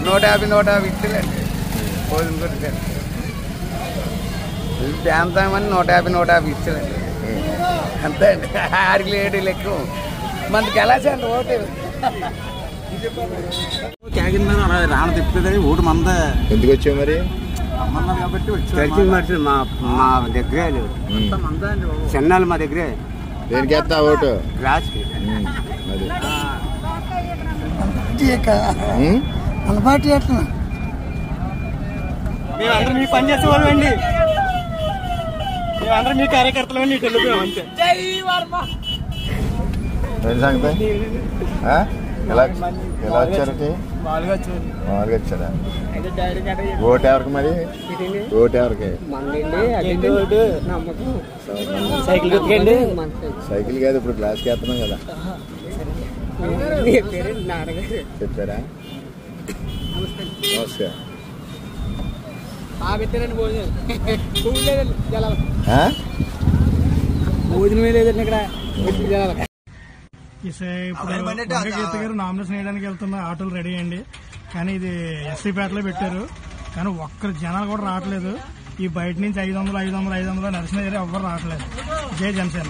150 ఇచ్చలేండి భోజనం కొట్టి ప్రాంతమని 150 ఇచ్చలేండి అంతే అండి. 6 కిలో 7 కిలో ఎక్కువ మనకి ఎలా చేయండి ఓటు రాణ తిప్పుతుంది ఓటు మంద ఎందుకు వచ్చావు మరి అమ్మన్నారు కాబట్టి వచ్చి మా దగ్గరే చెన్నాలు మా దగ్గరే దేనికి వేస్తా ఓటు క్లాస్కి అలవాటు చేస్తున్నా మేమందరం మీ పని చేసేవాళ్ళం అండి మేమందరం మీ కార్యకర్తలు అండి వెళ్ళిపోయాం అంతే సంగతి ఎలా వచ్చారు మామూలుగా వచ్చారా ఓటు ఎవరికి మరి ఓటు ఎవరికి సైకిల్ కాదు ఇప్పుడు గ్లాస్కి వేస్తున్నాం కదా చెప్పారా నమస్కారం భోజనమే లేదండి ఇక్కడ ఇప్పుడు గీత గారు నామినేషన్ వేయడానికి వెళ్తున్న ఆటోలు రెడీ అండి కానీ ఇది ఎస్సీపేటలో పెట్టారు కానీ ఒక్కరు జనాలు కూడా రావట్లేదు ఈ బయట నుంచి 500 నడిచిన ఎవ్వరు రావట్లేదు. జై జనసేన.